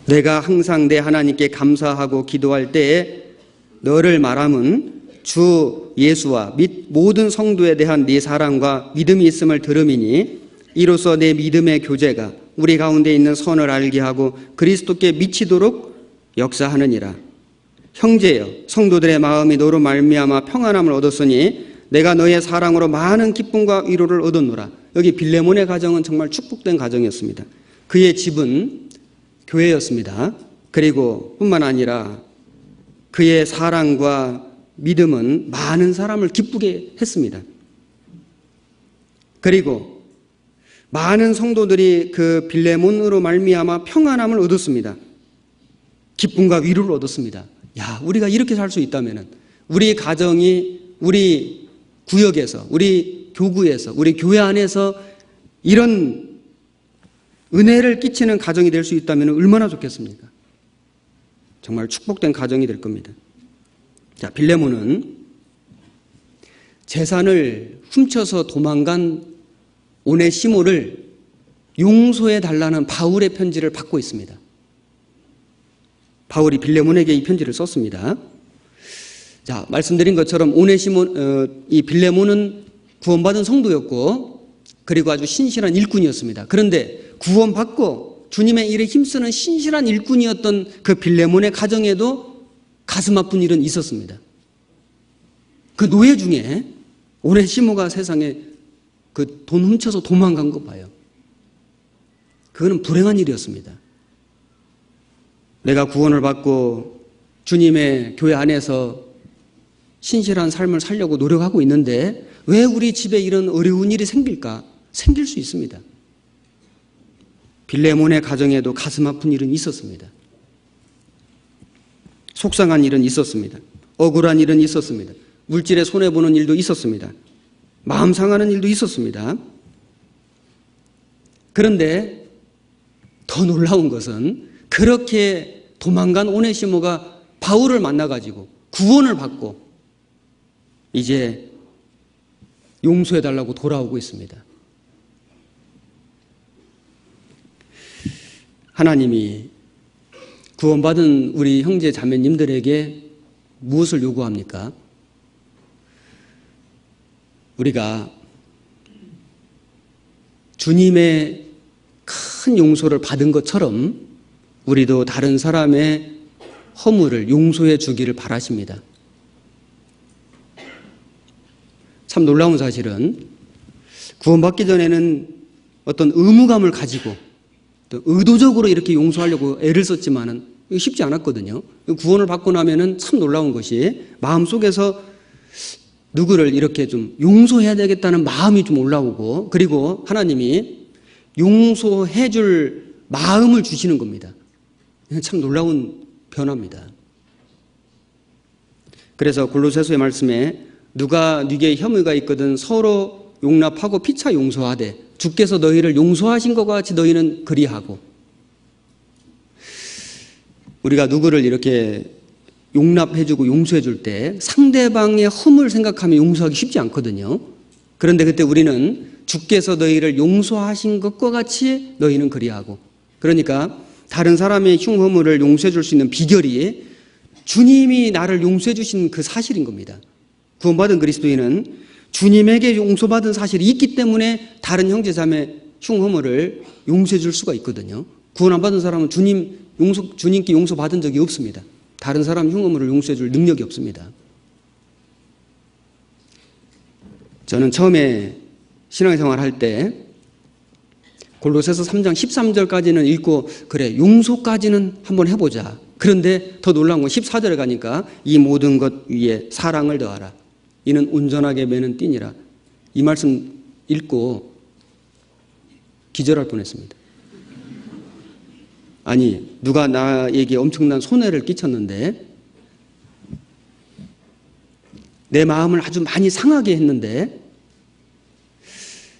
내가 항상 내 하나님께 감사하고 기도할 때에 너를 말함은 주 예수와 및 모든 성도에 대한 네 사랑과 믿음이 있음을 들음이니 이로써 내 믿음의 교제가 우리 가운데 있는 선을 알게 하고 그리스도께 미치도록 역사하느니라. 형제여, 성도들의 마음이 너로 말미암아 평안함을 얻었으니 내가 너의 사랑으로 많은 기쁨과 위로를 얻었노라. 여기 빌레몬의 가정은 정말 축복된 가정이었습니다. 그의 집은 교회였습니다. 그리고 뿐만 아니라 그의 사랑과 믿음은 많은 사람을 기쁘게 했습니다. 그리고 많은 성도들이 그 빌레몬으로 말미암아 평안함을 얻었습니다. 기쁨과 위로를 얻었습니다. 야, 우리가 이렇게 살 수 있다면 우리 가정이 우리 구역에서, 우리 교구에서, 우리 교회 안에서 이런 은혜를 끼치는 가정이 될 수 있다면 얼마나 좋겠습니까? 정말 축복된 가정이 될 겁니다. 자, 빌레몬은 재산을 훔쳐서 도망간 오네시모를 용서해 달라는 바울의 편지를 받고 있습니다. 바울이 빌레몬에게 이 편지를 썼습니다. 자, 말씀드린 것처럼 이 빌레몬은 구원받은 성도였고, 그리고 아주 신실한 일꾼이었습니다. 그런데 구원받고 주님의 일에 힘쓰는 신실한 일꾼이었던 그 빌레몬의 가정에도 가슴 아픈 일은 있었습니다. 그 노예 중에 오네시모가 세상에 그 돈 훔쳐서 도망간 거 봐요. 그거는 불행한 일이었습니다. 내가 구원을 받고 주님의 교회 안에서 신실한 삶을 살려고 노력하고 있는데 왜 우리 집에 이런 어려운 일이 생길까? 생길 수 있습니다. 빌레몬의 가정에도 가슴 아픈 일은 있었습니다. 속상한 일은 있었습니다. 억울한 일은 있었습니다. 물질에 손해보는 일도 있었습니다. 마음 상하는 일도 있었습니다. 그런데 더 놀라운 것은 그렇게 도망간 오네시모가 바울을 만나가지고 구원을 받고 이제 용서해달라고 돌아오고 있습니다. 하나님이 구원받은 우리 형제 자매님들에게 무엇을 요구합니까? 우리가 주님의 큰 용서를 받은 것처럼 우리도 다른 사람의 허물을 용서해 주기를 바라십니다. 참 놀라운 사실은 구원받기 전에는 어떤 의무감을 가지고 또 의도적으로 이렇게 용서하려고 애를 썼지만은 쉽지 않았거든요. 구원을 받고 나면은 참 놀라운 것이 마음속에서 누구를 이렇게 좀 용서해야 되겠다는 마음이 좀 올라오고, 그리고 하나님이 용서해 줄 마음을 주시는 겁니다. 참 놀라운 변화입니다. 그래서 골로새서의 말씀에 누가 네게 혐의가 있거든 서로 용납하고 피차 용서하되 주께서 너희를 용서하신 것 같이 너희는 그리하고. 우리가 누구를 이렇게 용납해주고 용서해줄 때 상대방의 흠을 생각하면 용서하기 쉽지 않거든요. 그런데 그때 우리는 주께서 너희를 용서하신 것과 같이 너희는 그리하고. 그러니까 다른 사람의 흉허물을 용서해줄 수 있는 비결이 주님이 나를 용서해주신 그 사실인 겁니다. 구원받은 그리스도인은 주님에게 용서받은 사실이 있기 때문에 다른 형제자매 흉허물을 용서해줄 수가 있거든요. 구원 안 받은 사람은 주님께 용서받은 적이 없습니다. 다른 사람 흉허물을 용서해줄 능력이 없습니다. 저는 처음에 신앙생활 할 때 골로새서 3장 13절까지는 읽고 그래 용서까지는 한번 해보자. 그런데 더 놀라운 건 14절에 가니까 이 모든 것 위에 사랑을 더하라. 이는 온전하게 매는 띠니라. 이 말씀 읽고 기절할 뻔했습니다. 아니, 누가 나에게 엄청난 손해를 끼쳤는데 내 마음을 아주 많이 상하게 했는데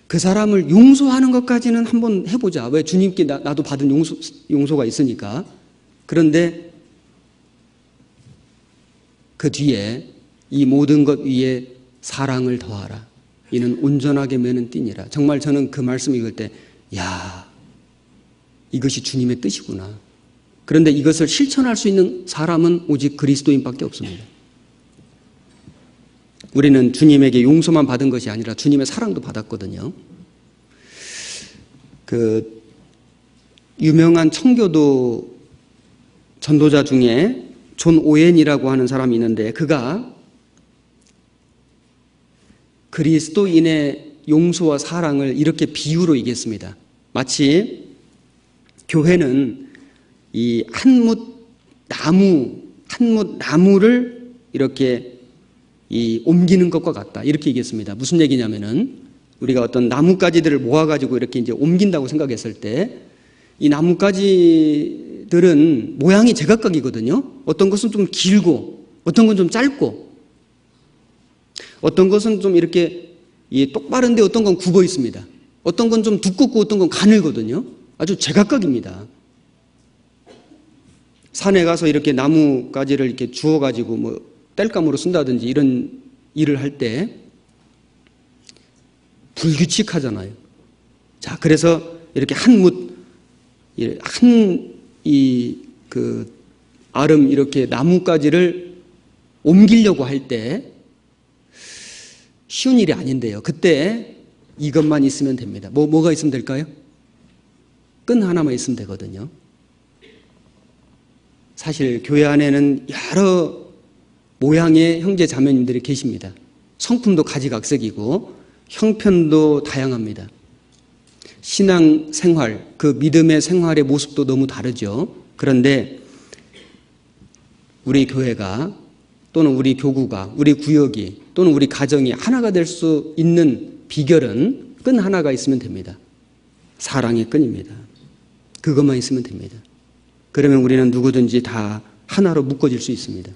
그 사람을 용서하는 것까지는 한번 해보자. 왜? 주님께 나도 받은 용서가 있으니까. 그런데 그 뒤에 이 모든 것 위에 사랑을 더하라. 이는 온전하게 매는 띠니라. 정말 저는 그 말씀 읽을 때 야, 이것이 주님의 뜻이구나. 그런데 이것을 실천할 수 있는 사람은 오직 그리스도인밖에 없습니다. 우리는 주님에게 용서만 받은 것이 아니라 주님의 사랑도 받았거든요. 그 유명한 청교도 전도자 중에 존 오웬이라고 하는 사람이 있는데 그가 그리스도인의 용서와 사랑을 이렇게 비유로 얘기했습니다. 마치 교회는 이 한뭇 나무를 이렇게 옮기는 것과 같다. 이렇게 얘기했습니다. 무슨 얘기냐면은 우리가 어떤 나뭇가지들을 모아가지고 이렇게 이제 옮긴다고 생각했을 때 이 나뭇가지들은 모양이 제각각이거든요. 어떤 것은 좀 길고, 어떤 건 좀 짧고, 어떤 것은 좀 이렇게 똑바른데 어떤 건 굽어 있습니다. 어떤 건 좀 두껍고 어떤 건 가늘거든요. 아주 제각각입니다. 산에 가서 이렇게 나뭇가지를 이렇게 주워가지고 뭐 땔감으로 쓴다든지 이런 일을 할 때 불규칙하잖아요. 자, 그래서 이렇게 아름 이렇게 나뭇가지를 옮기려고 할 때 쉬운 일이 아닌데요. 그때 이것만 있으면 됩니다. 뭐가 있으면 될까요? 끈 하나만 있으면 되거든요. 사실 교회 안에는 여러 모양의 형제 자매님들이 계십니다. 성품도 가지각색이고 형편도 다양합니다. 신앙 생활, 그 믿음의 생활의 모습도 너무 다르죠. 그런데 우리 교회가 또는 우리 교구가, 우리 구역이 또는 우리 가정이 하나가 될 수 있는 비결은 끈 하나가 있으면 됩니다. 사랑의 끈입니다. 그것만 있으면 됩니다. 그러면 우리는 누구든지 다 하나로 묶어질 수 있습니다.